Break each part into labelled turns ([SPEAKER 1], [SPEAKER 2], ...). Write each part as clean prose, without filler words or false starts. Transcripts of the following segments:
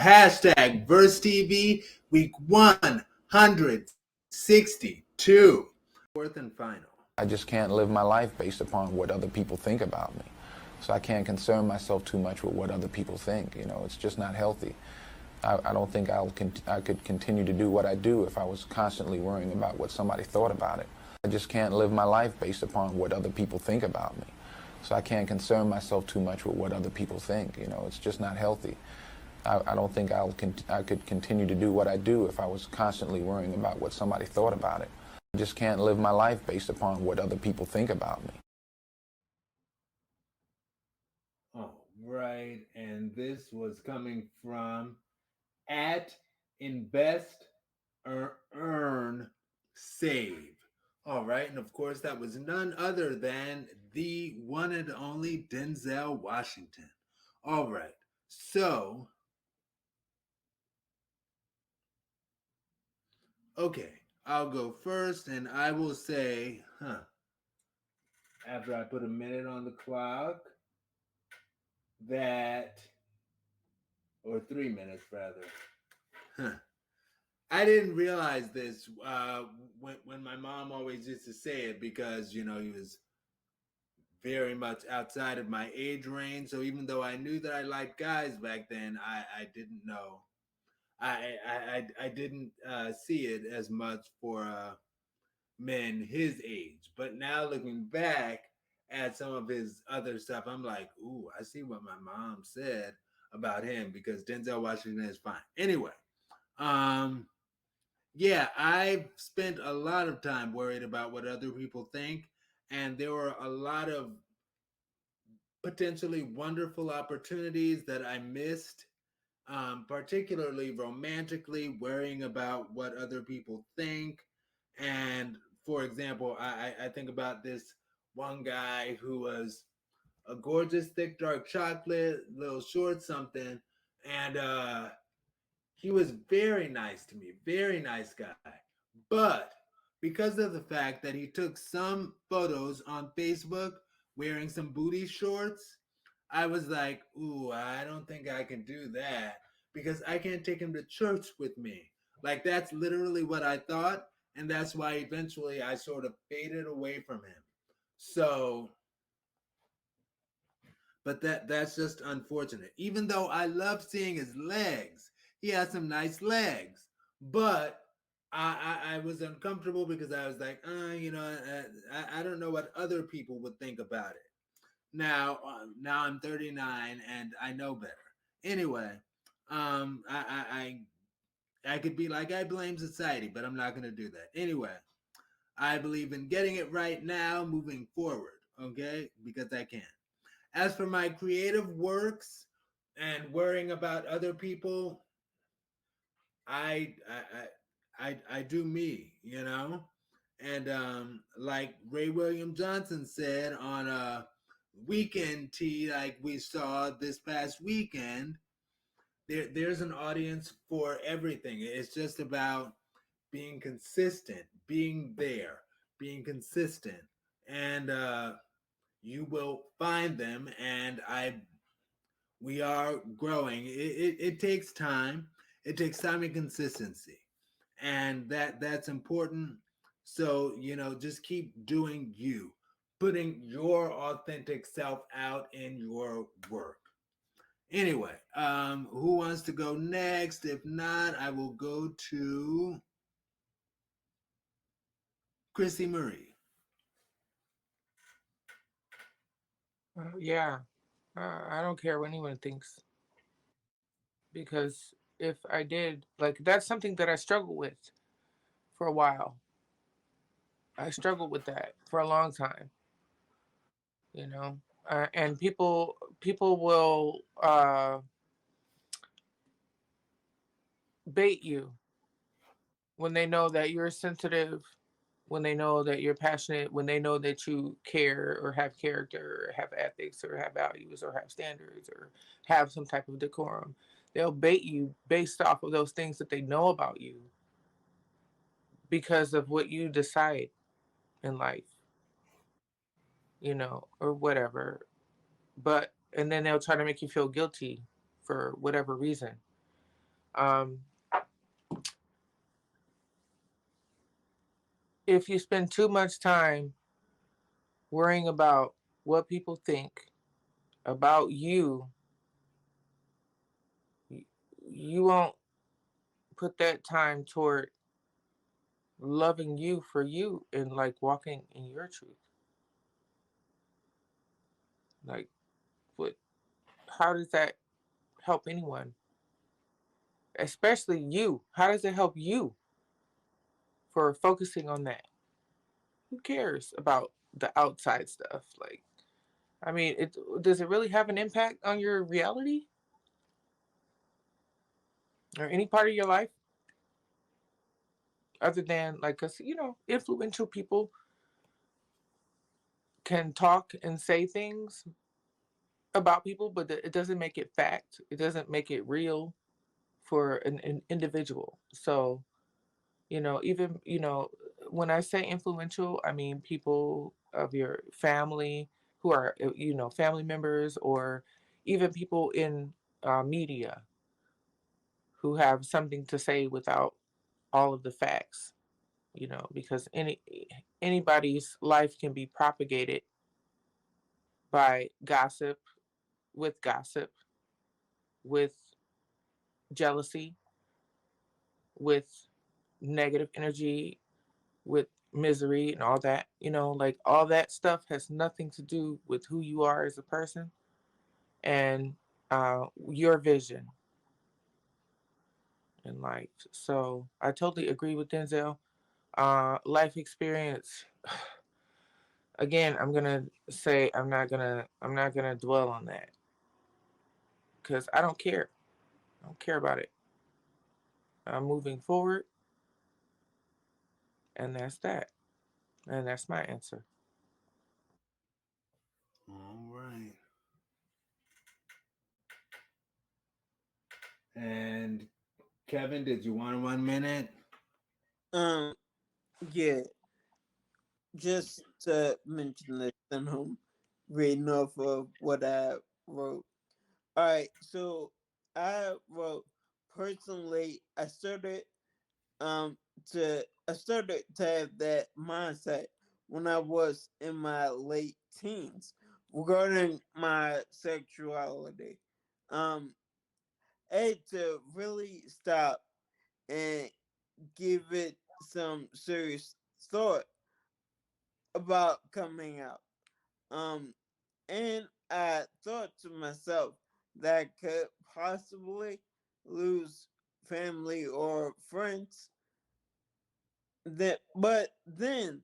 [SPEAKER 1] Hashtag Verse TV, week 162. Fourth and final.
[SPEAKER 2] I just can't live my life based upon what other people think about me. So I can't concern myself too much with what other people think. You know, it's just not healthy. I don't think I could continue to do what I do if I was constantly worrying about what somebody thought about it. I just can't live my life based upon what other people think about me. So I can't concern myself too much with what other people think. You know, it's just not healthy. I don't think I could continue to do what I do if I was constantly worrying about what somebody thought about it. I just can't live my life based upon what other people think about me.
[SPEAKER 1] All right, and this was coming from at Invest, Earn, Save. All right, and of course, that was none other than the one and only Denzel Washington. All right, so, okay, I'll go first, and I will say, after I put a minute on the clock, that, or 3 minutes rather. I didn't realize this when my mom always used to say it because, you know, he was very much outside of my age range. So even though I knew that I liked guys back then, I didn't know. I didn't see it as much for men his age. But now looking back at some of his other stuff, I'm like, ooh, I see what my mom said about him because Denzel Washington is fine. Anyway, um, yeah, I've spent a lot of time worried about what other people think, and there were a lot of potentially wonderful opportunities that I missed, particularly romantically, worrying about what other people think. And for example, I think about this one guy who was a gorgeous, thick, dark chocolate, little short something, and he was very nice to me, very nice guy. But because of the fact that he took some photos on Facebook wearing some booty shorts, I was like, ooh, I don't think I can do that because I can't take him to church with me. Like, that's literally what I thought. And that's why eventually I sort of faded away from him. So, but that's just unfortunate. Even though I love seeing his legs, he has some nice legs, but I was uncomfortable because I was like, I don't know what other people would think about it. Now I'm 39 and I know better. Anyway, I could be like, I blame society, but I'm not gonna do that. Anyway, I believe in getting it right now, moving forward. Okay, because I can. As for my creative works and worrying about other people, I I do me, you know? And like Ray William Johnson said on a weekend tea like we saw this past weekend, there's an audience for everything. It's just about being consistent, being there, being consistent. And you will find them, and I we are growing. It takes time. It takes time and consistency, and that's important. So just keep doing you, putting your authentic self out in your work. Anyway, who wants to go next? If not, I will go to ChrisSEE Marie.
[SPEAKER 3] Yeah, I don't care what anyone thinks because if I did, like, that's something that I struggled with for a while. I struggled with that for a long time, you know. And people will bait you when they know that you're sensitive, when they know that you're passionate, when they know that you care or have character or have ethics or have values or have standards or have some type of decorum. They'll bait you based off of those things that they know about you because of what you decide in life, or whatever. And then they'll try to make you feel guilty for whatever reason. Um, if you spend too much time worrying about what people think about you won't put that time toward loving you for you and like walking in your truth. Like, what? How does that help anyone? Especially you. How does it help you for focusing on that? Who cares about the outside stuff? Like, I mean, it does it really have an impact on your reality or any part of your life other than like, cause influential people can talk and say things about people, but it doesn't make it fact. It doesn't make it real for an individual. So, even, when I say influential, I mean people of your family who are, family members, or even people in media who have something to say without all of the facts, because anybody's life can be propagated by gossip, with jealousy, with negative energy, with misery and all that. Like all that stuff has nothing to do with who you are as a person and your vision in life. So I totally agree with Denzel. Life experience. Again, I'm gonna say I'm not gonna dwell on that because I don't care. I don't care about it. I'm moving forward, and that's that. And that's my answer.
[SPEAKER 1] All right. And Kevin, did you want 1 minute?
[SPEAKER 4] Um, yeah, just to mention this, and I'm reading off of what I wrote. All right, so I wrote personally. Um I started to have that mindset when I was in my late teens regarding my sexuality. Um, I had to really stop and give it some serious thought about coming out. Um, and I thought to myself that I could possibly lose family or friends. But then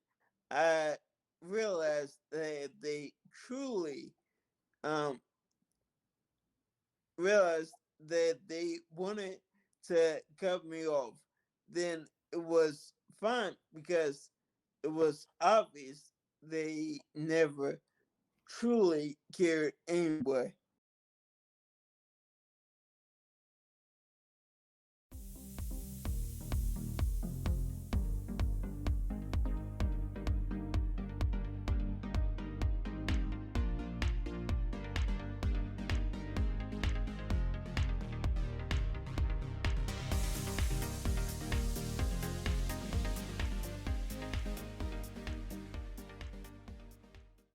[SPEAKER 4] I realized that if they truly um, realized that they wanted to cut me off, then it was fine because it was obvious they never truly cared anyway.